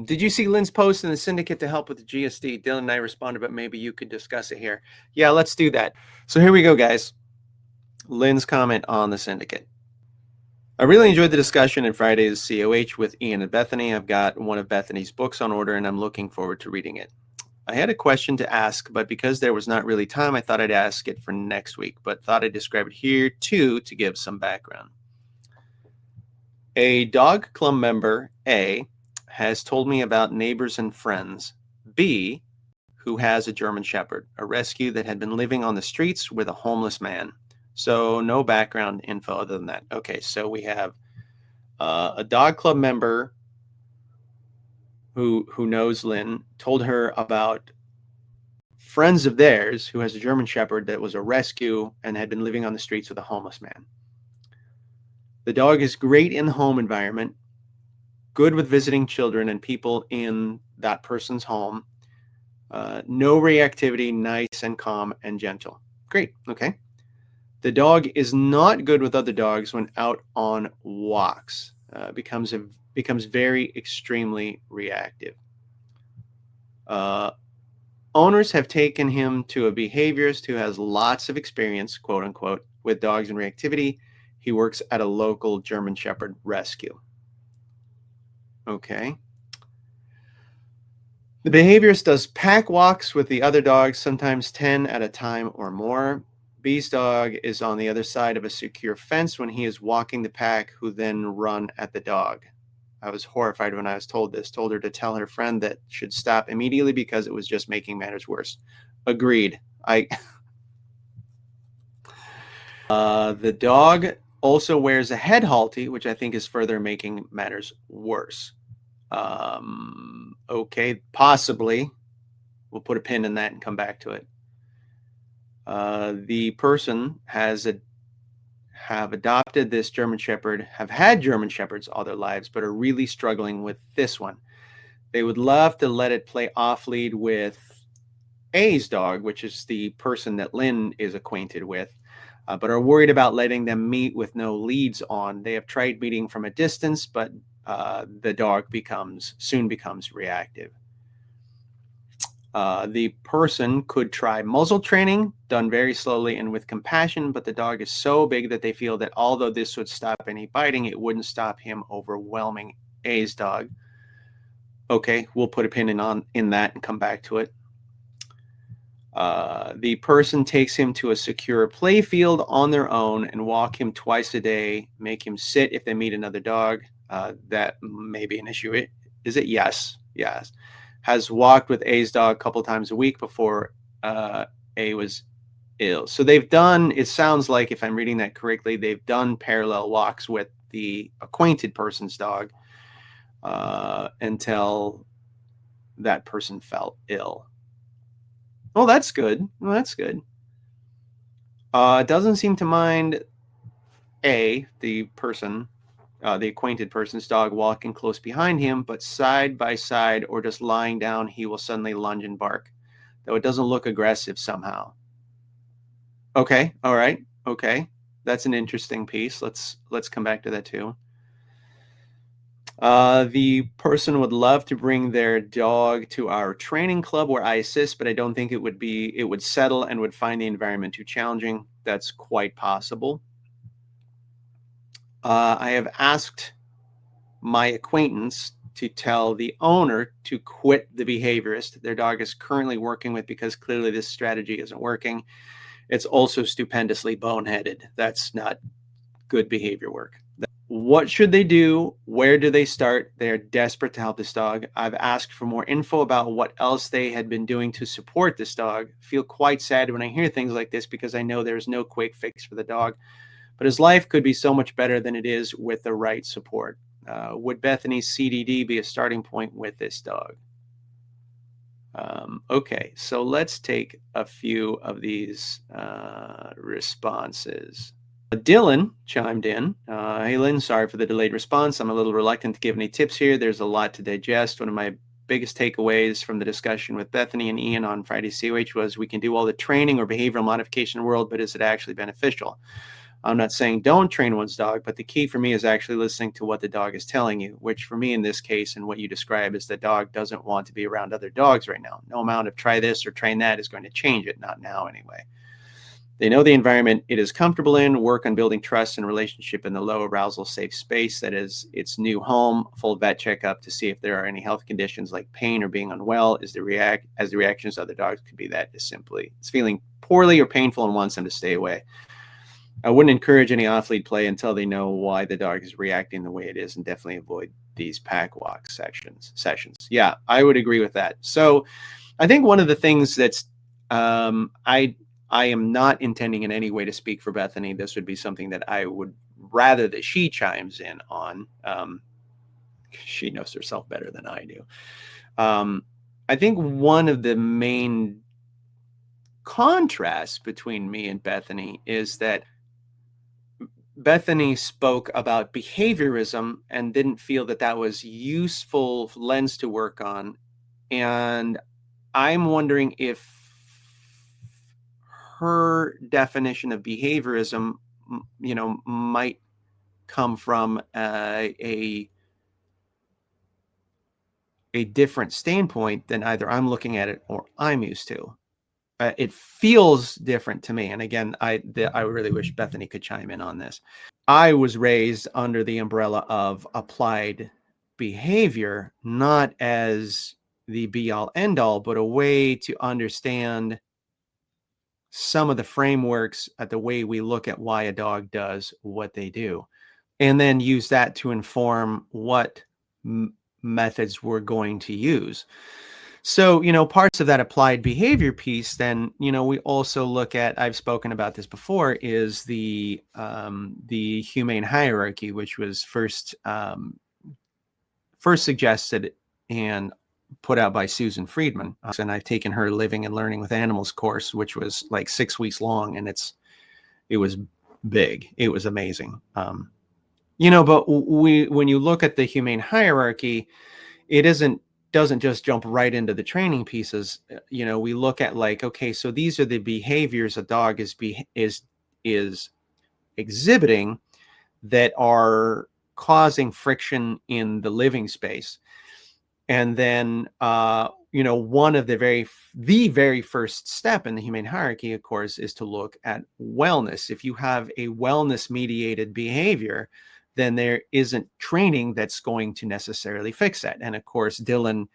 Did you see Lynn's post in the syndicate to help with the GSD? Dylan and I responded, but maybe you could discuss it here. Yeah, let's do that. So here we go, guys. Lynn's comment on the syndicate. I really enjoyed the discussion in Friday's COH with Ian and Bethany. I've got one of Bethany's books on order, and I'm looking forward to reading it. I had a question to ask, but because there was not really time, I thought I'd ask it for next week, but thought I'd describe it here too to give some background. A dog club member, A, has told me about neighbors and friends, B, who has a German Shepherd, a rescue that had been living on the streets with a homeless man. So no background info other than that. Okay, so we have a dog club member who knows Lynn, told her about friends of theirs who has a German Shepherd that was a rescue and had been living on the streets with a homeless man. The dog is great in the home environment, good with visiting children and people in that person's home. No reactivity, nice and calm and gentle. Great, okay. The dog is not good with other dogs when out on walks. Becomes very extremely reactive. Owners have taken him to a behaviorist who has lots of experience, quote unquote, with dogs and reactivity. He works at a local German Shepherd rescue. Okay. The behaviorist does pack walks with the other dogs, sometimes 10 at a time or more. B's dog is on the other side of a secure fence when he is walking the pack, who then run at the dog. I was horrified when I was told this. Told her to tell her friend that should stop immediately because it was just making matters worse. Agreed. The dog also wears a head halty, which I think is further making matters worse. Okay, possibly. We'll put a pin in that and come back to it. The person have adopted this German Shepherd, have had German Shepherds all their lives, but are really struggling with this one. They would love to let it play off lead with A's dog, which is the person that Lynn is acquainted with, but are worried about letting them meet with no leads on. They have tried meeting from a distance, but the dog soon becomes reactive. The person could try muzzle training, done very slowly and with compassion, but the dog is so big that they feel that although this would stop any biting, it wouldn't stop him overwhelming A's dog. Okay, we'll put a pin in that and come back to it. The person takes him to a secure play field on their own and walk him twice a day, make him sit if they meet another dog. That may be an issue. Is it? Yes. Has walked with A's dog a couple times a week before A was ill. So they've done, it sounds like, if I'm reading that correctly, they've done parallel walks with the acquainted person's dog until that person fell ill. Oh, that's good. Well, that's good. Doesn't seem to mind A, the person, the acquainted person's dog walking close behind him, but side by side or just lying down, he will suddenly lunge and bark, though it doesn't look aggressive somehow. Okay, all right, okay. That's an interesting piece. Let's come back to that too. The person would love to bring their dog to our training club where I assist, but I don't think it would settle and would find the environment too challenging. That's quite possible. I have asked my acquaintance to tell the owner to quit the behaviorist their dog is currently working with, because clearly this strategy isn't working. It's also stupendously boneheaded. That's not good behavior work. What should they do? Where do they start? They are desperate to help this dog. I've asked for more info about what else they had been doing to support this dog. I feel quite sad when I hear things like this, because I know there's no quick fix for the dog, but his life could be so much better than it is with the right support. Would Bethany's CDD be a starting point with this dog? Okay, so let's take a few of these responses. Dylan chimed in. Hey, Lynn, sorry for the delayed response. I'm a little reluctant to give any tips here. There's a lot to digest. One of my biggest takeaways from the discussion with Bethany and Ian on Friday's COH was we can do all the training or behavioral modification in the world, but is it actually beneficial? I'm not saying don't train one's dog, but the key for me is actually listening to what the dog is telling you, which for me in this case and what you describe is the dog doesn't want to be around other dogs right now. No amount of try this or train that is going to change it, not now anyway. They know the environment it is comfortable in, work on building trust and relationship in the low arousal safe space that is its new home, full vet checkup to see if there are any health conditions like pain or being unwell. The reactions of other dogs could be that is simply it's feeling poorly or painful and wants them to stay away. I wouldn't encourage any off-lead play until they know why the dog is reacting the way it is, and definitely avoid these pack walk sessions. Yeah, I would agree with that. So I think one of the things that's I am not intending in any way to speak for Bethany. This would be something that I would rather that she chimes in on. She knows herself better than I do. I think one of the main contrasts between me and Bethany is that Bethany spoke about behaviorism and didn't feel that that was useful lens to work on. And I'm wondering if her definition of behaviorism, might come from a different standpoint than either I'm looking at it or I'm used to. It feels different to me. And again, I really wish Bethany could chime in on this. I was raised under the umbrella of applied behavior, not as the be all end all, but a way to understand some of the frameworks at the way we look at why a dog does what they do, and then use that to inform what methods we're going to use. So, parts of that applied behavior piece, then, we also look at, I've spoken about this before, is the Humane Hierarchy, which was first suggested and put out by Susan Friedman. And I've taken her Living and Learning with Animals course, which was like 6 weeks long, and it was big. It was amazing. But when you look at the Humane Hierarchy, it doesn't just jump right into the training pieces. We look at like, okay, so these are the behaviors a dog is exhibiting that are causing friction in the living space. And then, one of the very first step in the Humane Hierarchy, of course, is to look at wellness. If you have a wellness mediated behavior, then there isn't training that's going to necessarily fix that. And of course, Dylan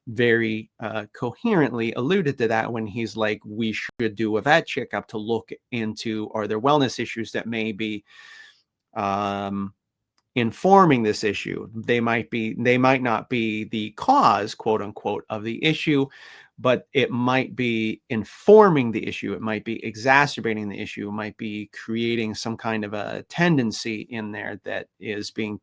very coherently alluded to that when he's like, we should do a vet checkup to look into, are there wellness issues that may be informing this issue. They might not be the cause, quote unquote, of the issue, but it might be informing the issue. It might be exacerbating the issue. It might be creating some kind of a tendency in there that is being,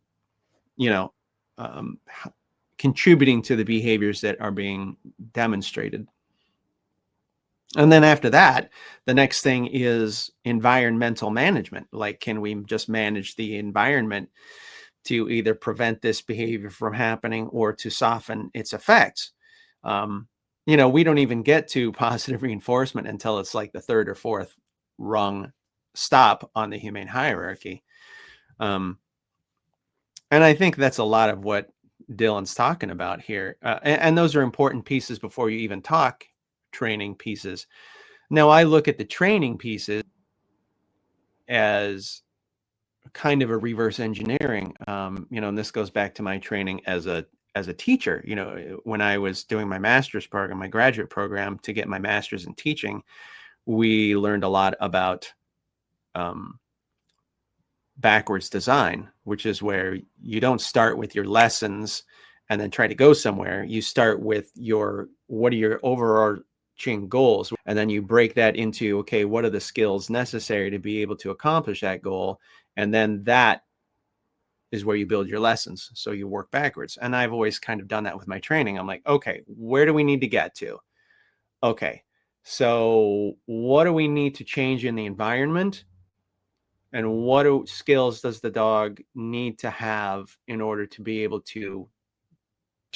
contributing to the behaviors that are being demonstrated. And then after that, the next thing is environmental management. Like, can we just manage the environment to either prevent this behavior from happening or to soften its effects? We don't even get to positive reinforcement until it's like the third or fourth rung stop on the Humane Hierarchy. And I think that's a lot of what Dylan's talking about here. And those are important pieces before you even talk training pieces. Now, I look at the training pieces as kind of a reverse engineering, and this goes back to my training as a teacher. When I was doing my master's program, my graduate program to get my master's in teaching, we learned a lot about backwards design, which is where you don't start with your lessons and then try to go somewhere. You start with what are your overarching goals, and then you break that into, okay, what are the skills necessary to be able to accomplish that goal, and then that is where you build your lessons. So you work backwards. And I've always kind of done that with my training. I'm like, okay, where do we need to get to? Okay, so what do we need to change in the environment? And what skills does the dog need to have in order to be able to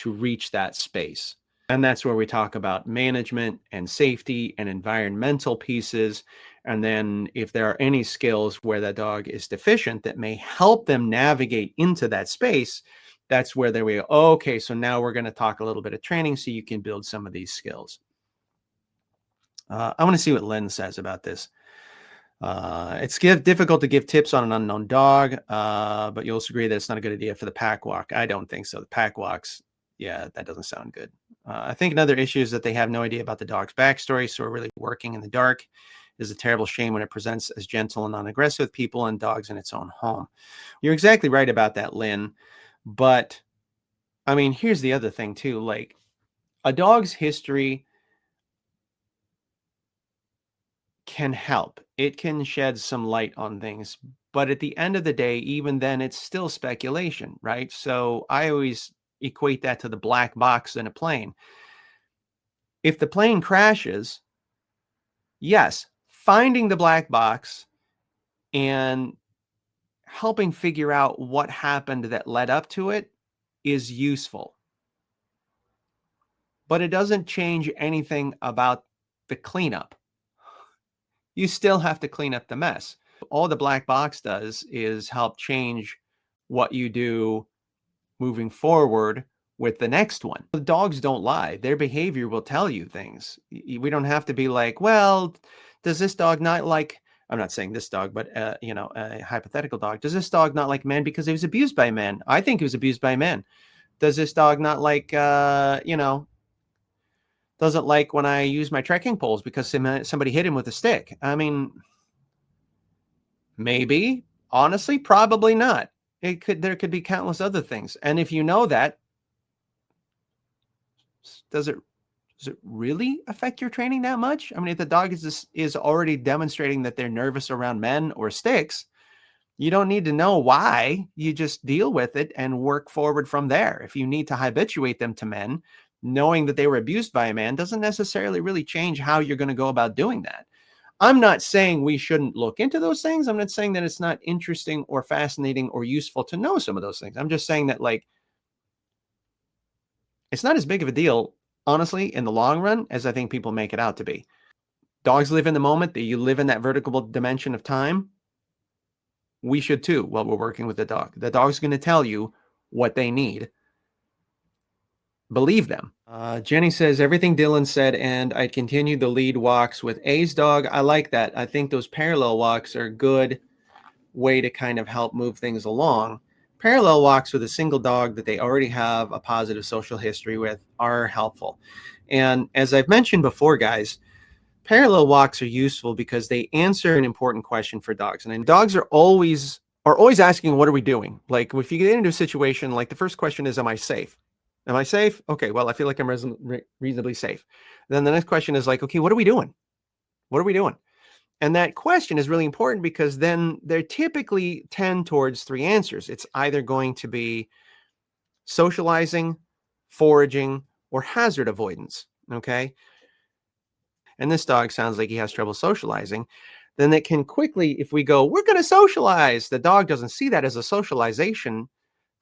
reach that space? And that's where we talk about management and safety and environmental pieces. And then if there are any skills where that dog is deficient that may help them navigate into that space, that's where we go, oh, okay, so now we're going to talk a little bit of training so you can build some of these skills. I want to see what Len says about this. It's difficult to give tips on an unknown dog, but you'll also agree that it's not a good idea for the pack walk. I don't think so. The pack walks, yeah, that doesn't sound good. I think another issue is that they have no idea about the dog's backstory, so we're really working in the dark. Is a terrible shame when it presents as gentle and non-aggressive with people and dogs in its own home. You're exactly right about that, Lynn. But, I mean, here's the other thing, too. Like, a dog's history can help. It can shed some light on things. But at the end of the day, even then, it's still speculation, right? So I always equate that to the black box in a plane. If the plane crashes, yes, finding the black box and helping figure out what happened that led up to it is useful. But it doesn't change anything about the cleanup. You still have to clean up the mess. All the black box does is help change what you do moving forward with the next one. The dogs don't lie. Their behavior will tell you things. We don't have to be like, well, does this dog not like, I'm not saying this dog, but a hypothetical dog. Does this dog not like men because he was abused by men? I think he was abused by men. Does this dog not like, doesn't like when I use my trekking poles because somebody hit him with a stick? I mean, maybe. Honestly, probably not. There could be countless other things. And if you know that, does it really affect your training that much? I mean, if the dog is already demonstrating that they're nervous around men or sticks, you don't need to know why. You just deal with it and work forward from there. If you need to habituate them to men, knowing that they were abused by a man doesn't necessarily really change how you're going to go about doing that. I'm not saying we shouldn't look into those things. I'm not saying that it's not interesting or fascinating or useful to know some of those things. I'm just saying that, like, it's not as big of a deal, honestly, in the long run, as I think people make it out to be. Dogs live in the moment. You live in that vertical dimension of time. We should too while we're working with the dog. The dog's going to tell you what they need. Believe them. Jenny says, everything Dylan said, and I'd continue the lead walks with A's dog. I like that. I think those parallel walks are a good way to kind of help move things along. Parallel walks with a single dog that they already have a positive social history with are helpful. And as I've mentioned before, guys, parallel walks are useful because they answer an important question for dogs. And dogs are always asking, what are we doing? Like, if you get into a situation, like the first question is, am I safe? Am I safe? Okay, well, I feel like I'm reasonably safe. Then the next question is like, okay, what are we doing? What are we doing? And that question is really important because then they typically tend towards three answers. It's either going to be socializing, foraging, or hazard avoidance. Okay. And this dog sounds like he has trouble socializing. Then it can quickly, if we go, we're going to socialize, the dog doesn't see that as a socialization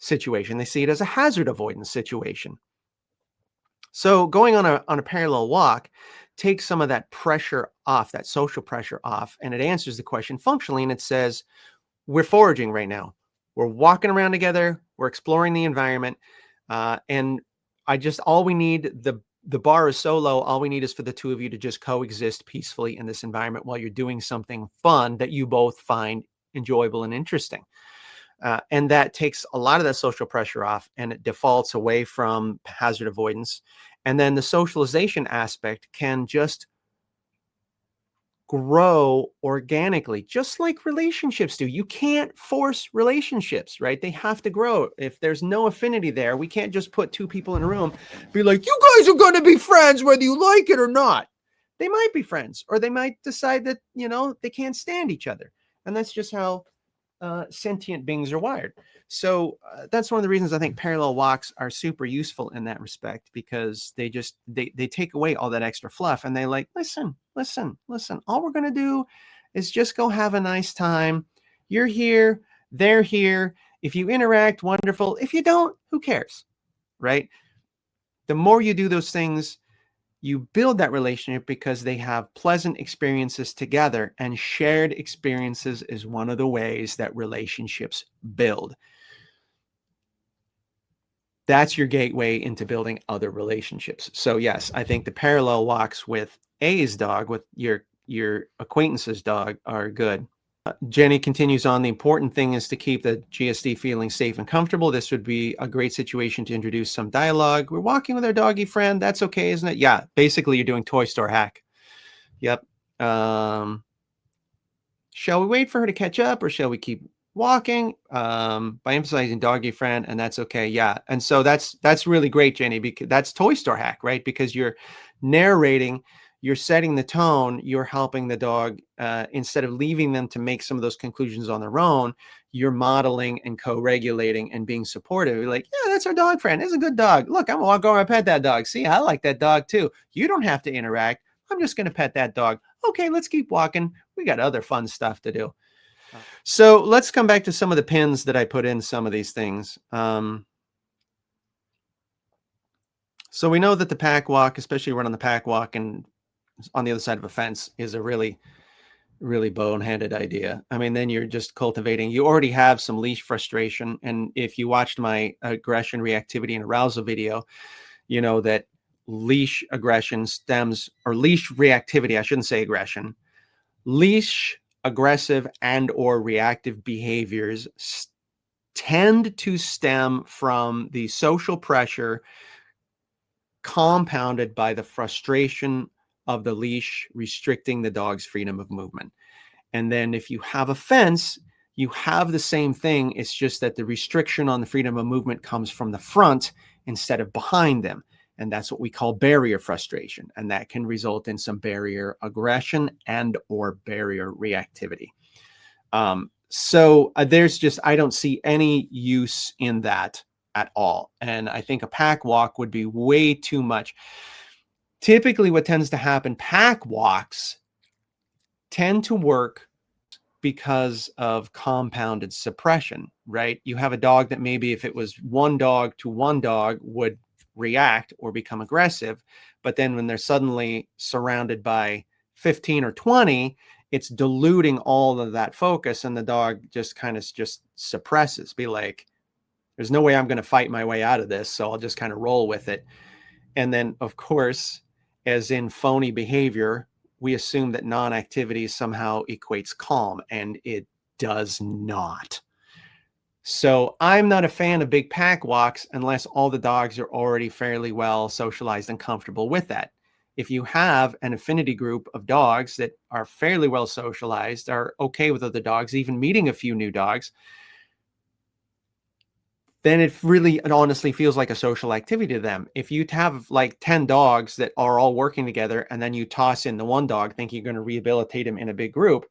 situation. They see it as a hazard avoidance situation. So going on a parallel walk takes some of that pressure off, that social pressure off, and it answers the question functionally. And it says, we're foraging right now. We're walking around together. We're exploring the environment. And all we need, the bar is so low, all we need is for the two of you to just coexist peacefully in this environment while you're doing something fun that you both find enjoyable and interesting. And that takes a lot of that social pressure off, and it defaults away from hazard avoidance. And then the socialization aspect can just grow organically, just like relationships do. You can't force relationships, right? They have to grow. If there's no affinity there, we can't just put two people in a room, be like, you guys are going to be friends whether you like it or not. They might be friends, or they might decide that, they can't stand each other. And that's just how sentient beings are wired. So that's one of the reasons I think parallel walks are super useful in that respect, because they take away all that extra fluff, and they like, listen, all we're going to do is just go have a nice time. You're here, they're here. If you interact, wonderful. If you don't, who cares? Right? the more you do those things, you build that relationship because they have pleasant experiences together, and shared experiences is one of the ways that relationships build. That's your gateway into building other relationships. So yes, I think the parallel walks with A's dog, with your acquaintance's dog, are good. Jenny continues on. The important thing is to keep the GSD feeling safe and comfortable. This would be a great situation to introduce some dialogue. We're walking with our doggy friend. That's okay, isn't it? Yeah, basically you're doing toy store hack. Yep. Shall we wait for her to catch up, or shall we keep walking? By emphasizing doggy friend, and that's okay. Yeah. And so that's really great, Jenny, because that's toy store hack, right? Because you're narrating, you're setting the tone, you're helping the dog, instead of leaving them to make some of those conclusions on their own. You're modeling and co-regulating and being supportive. You're like, yeah, that's our dog friend. It's a good dog. Look, I'm gonna go and pet that dog. See, I like that dog too. You don't have to interact. I'm just gonna pet that dog. Okay, let's keep walking. We got other fun stuff to do. So let's come back to some of the pins that I put in some of these things. So we know that the pack walk, especially running the pack walk and on the other side of a fence, is a really, really boneheaded idea. I mean, then you're just cultivating, you already have some leash frustration. And if you watched my aggression, reactivity, and arousal video, you know that leash aggression stems, or leash reactivity, I shouldn't say aggression, leash aggressive and or reactive behaviors tend to stem from the social pressure compounded by the frustration of the leash restricting the dog's freedom of movement. And then if you have a fence, you have the same thing. It's just that the restriction on the freedom of movement comes from the front instead of behind them. And that's what we call barrier frustration. And that can result in some barrier aggression and or barrier reactivity. So there's just, I don't see any use in that at all. And I think a pack walk would be way too much. Typically what tends to happen, pack walks tend to work because of compounded suppression, right? You have a dog that maybe if it was one dog to one dog would react or become aggressive, but then when they're suddenly surrounded by 15 or 20, it's diluting all of that focus, and the dog just kind of just suppresses, be like, there's no way I'm going to fight my way out of this, so I'll just kind of roll with it. And then of course, as in phony behavior, we assume that non-activity somehow equates calm, and it does not. So I'm not a fan of big pack walks unless all the dogs are already fairly well socialized and comfortable with that. If you have an affinity group of dogs that are fairly well socialized, are okay with other dogs, even meeting a few new dogs, then it honestly feels like a social activity to them. If you have like 10 dogs that are all working together and then you toss in the one dog thinking you're going to rehabilitate him in a big group,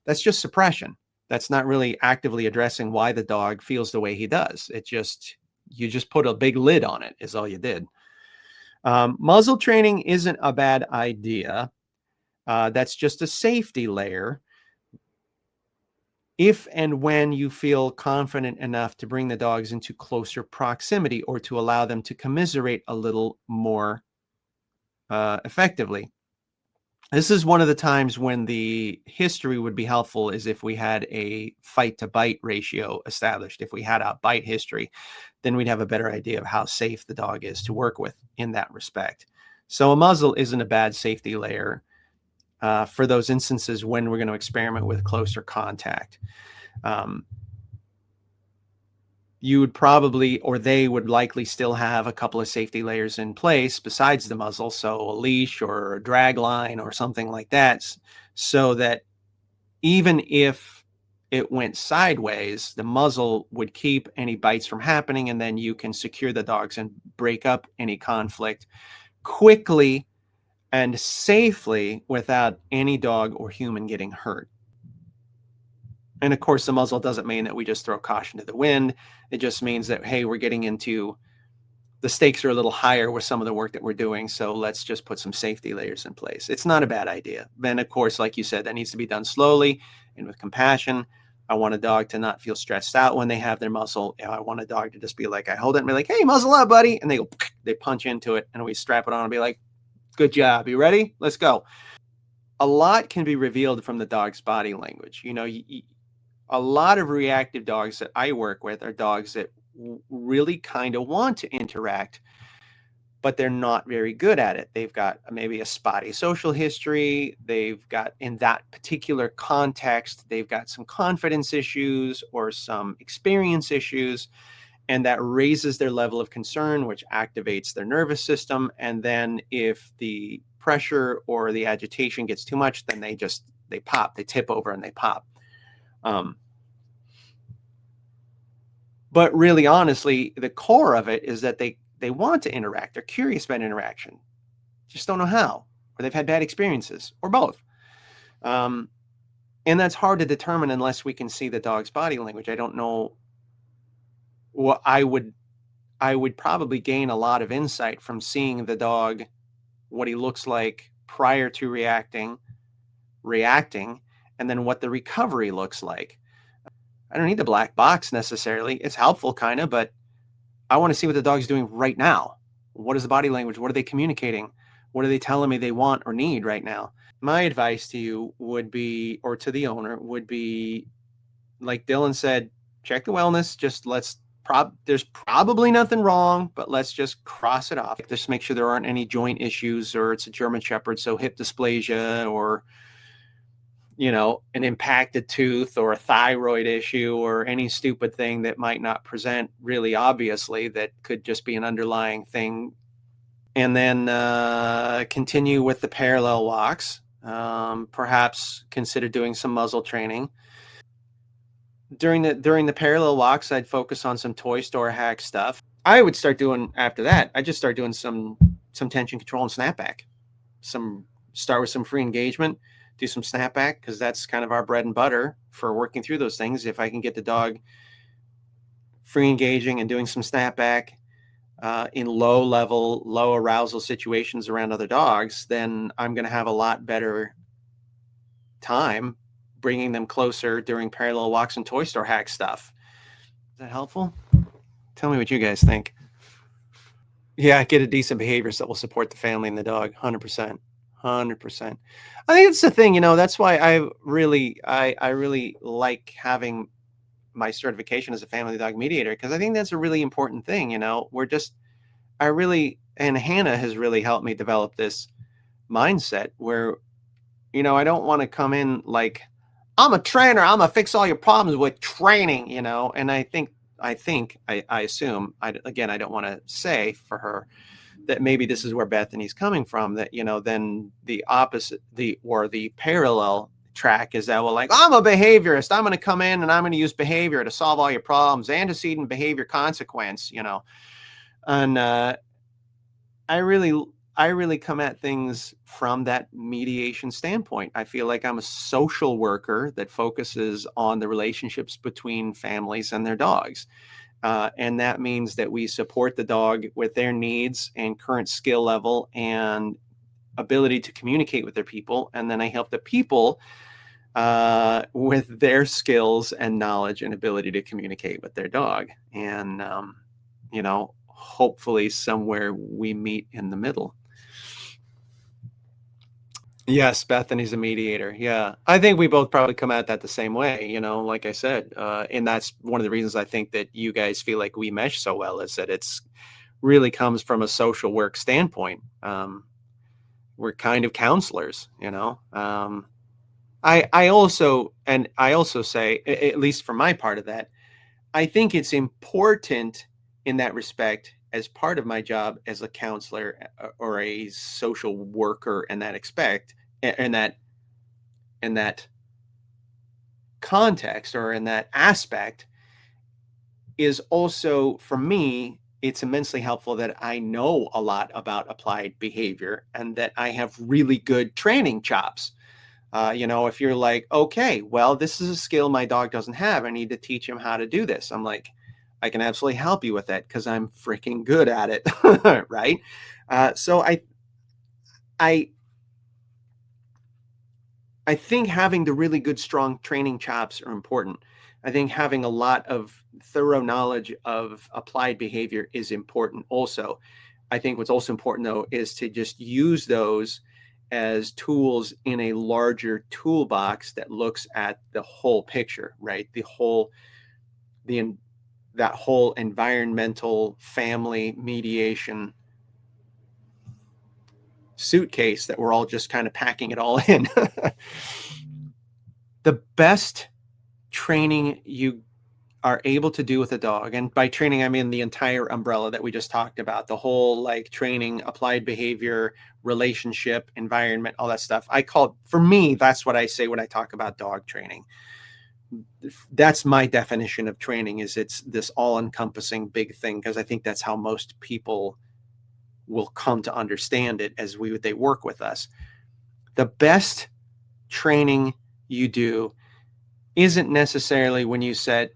that's just suppression. That's not really actively addressing why the dog feels the way he does. You just put a big lid on it is all you did. Muzzle training isn't a bad idea. That's just a safety layer. If and when you feel confident enough to bring the dogs into closer proximity or to allow them to commiserate a little more effectively. This is one of the times when the history would be helpful, is if we had a fight to bite ratio established. If we had a bite history, then we'd have a better idea of how safe the dog is to work with in that respect. So a muzzle isn't a bad safety layer for those instances when we're going to experiment with closer contact. You would probably, or they would likely still have a couple of safety layers in place besides the muzzle. So a leash or a drag line or something like that, so that even if it went sideways, the muzzle would keep any bites from happening, and then you can secure the dogs and break up any conflict quickly and safely without any dog or human getting hurt. And of course, the muzzle doesn't mean that we just throw caution to the wind. It just means that, hey, we're getting into, the stakes are a little higher with some of the work that we're doing. So let's just put some safety layers in place. It's not a bad idea. Then, of course, like you said, that needs to be done slowly and with compassion. I want a dog to not feel stressed out when they have their muzzle. I want a dog to just be like, I hold it and be like, hey, muzzle up, buddy. And they they punch into it, and we strap it on and be like, good job. You ready? Let's go. A lot can be revealed from the dog's body language. A lot of reactive dogs that I work with are dogs that really kind of want to interact, but they're not very good at it. They've got maybe a spotty social history. They've got, in that particular context, they've got some confidence issues or some experience issues, and that raises their level of concern, which activates their nervous system. And then if the pressure or the agitation gets too much, then they pop, they tip over and they pop. But really, honestly, the core of it is that they want to interact. They're curious about interaction, just don't know how, or they've had bad experiences, or both. And that's hard to determine unless we can see the dog's body language. I don't know what I would probably gain a lot of insight from seeing the dog, what he looks like prior to reacting, and then what the recovery looks like. I don't need the black box necessarily. It's helpful kind of, but I want to see what the dog's doing right now. What is the body language? What are they communicating? What are they telling me they want or need right now? My advice to you would be, or to the owner would be, like Dylan said, check the wellness. Just there's probably nothing wrong, but let's just cross it off. Just make sure there aren't any joint issues, or it's a German Shepherd, so hip dysplasia, or an impacted tooth, or a thyroid issue, or any stupid thing that might not present really obviously, that could just be an underlying thing. And then continue with the parallel walks. Perhaps consider doing some muzzle training. During the parallel walks, I'd focus on some toy store hack stuff. I would start doing, after that, I just start doing some tension control and snapback. Start with some free engagement, do some snapback, because that's kind of our bread and butter for working through those things. If I can get the dog free engaging and doing some snapback in low arousal situations around other dogs, then I'm going to have a lot better time bringing them closer during parallel walks and toy store hack stuff. Is that helpful? Tell me what you guys think. Yeah, get a decent behaviorist that will support the family and the dog. 100%. 100%. I think it's the thing, that's why I really like having my certification as a family dog mediator, because I think that's a really important thing. And Hannah has really helped me develop this mindset where, I don't want to come in like, I'm a trainer, I'm gonna fix all your problems with training, and I assume, I don't want to say for her that maybe this is where Bethany's coming from, that, then the opposite, the parallel track is that, well, like, I'm a behaviorist, I'm going to come in and I'm going to use behavior to solve all your problems, antecedent behavior consequence, and I really come at things from that mediation standpoint. I feel like I'm a social worker that focuses on the relationships between families and their dogs. And that means that we support the dog with their needs and current skill level and ability to communicate with their people. And then I help the people with their skills and knowledge and ability to communicate with their dog. And, hopefully somewhere we meet in the middle. Yes, Bethany's a mediator. Yeah. I think we both probably come at that the same way, like I said. And that's one of the reasons I think that you guys feel like we mesh so well, is that it's really comes from a social work standpoint. We're kind of counselors, I also say, at least for my part of that, I think it's important in that respect, as part of my job as a counselor or a social worker in that context, or in that aspect, is also, for me, it's immensely helpful that I know a lot about applied behavior and that I have really good training chops. If you're like, okay, well, this is a skill my dog doesn't have, I need to teach him how to do this, I'm like, I can absolutely help you with that because I'm freaking good at it. Right. So I think having the really good, strong training chops are important. I think having a lot of thorough knowledge of applied behavior is important also. I think what's also important, though, is to just use those as tools in a larger toolbox that looks at the whole picture, right? That whole environmental family mediation suitcase that we're all just kind of packing it all in. The best training you are able to do with a dog, and by training I mean the entire umbrella that we just talked about, the whole like training, applied behavior, relationship, environment, all that stuff. For me, that's what I say when I talk about dog training. That's my definition of training, is it's this all-encompassing big thing, because I think that's how most people will come to understand it as they work with us. The best training you do isn't necessarily when you set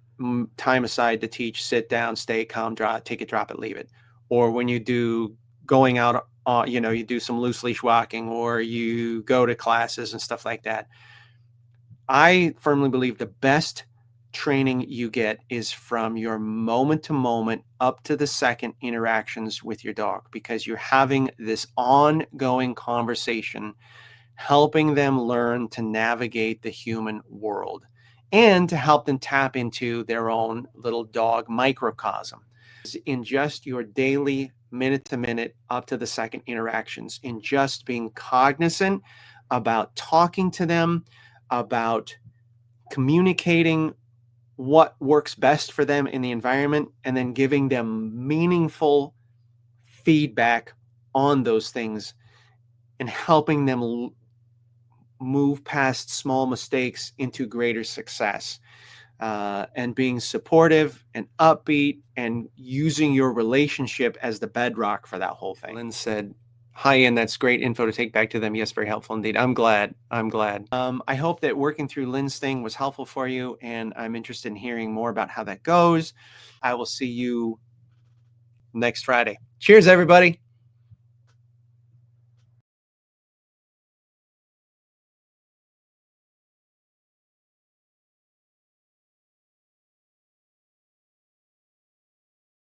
time aside to teach, sit down, stay calm, take it, drop it, leave it. Or when you do going out, you do some loose leash walking, or you go to classes and stuff like that. I firmly believe the best training you get is from your moment to moment up to the second interactions with your dog, because you're having this ongoing conversation, helping them learn to navigate the human world and to help them tap into their own little dog microcosm. In just your daily minute to minute up to the second interactions, in just being cognizant about talking to them, about communicating what works best for them in the environment, and then giving them meaningful feedback on those things and helping them move past small mistakes into greater success, and being supportive and upbeat and using your relationship as the bedrock for that whole thing. Lynn said, "Hi, Ian, that's great info to take back to them." Yes, very helpful indeed. I'm glad. I hope that working through Lynn's thing was helpful for you, and I'm interested in hearing more about how that goes. I will see you next Friday. Cheers, everybody.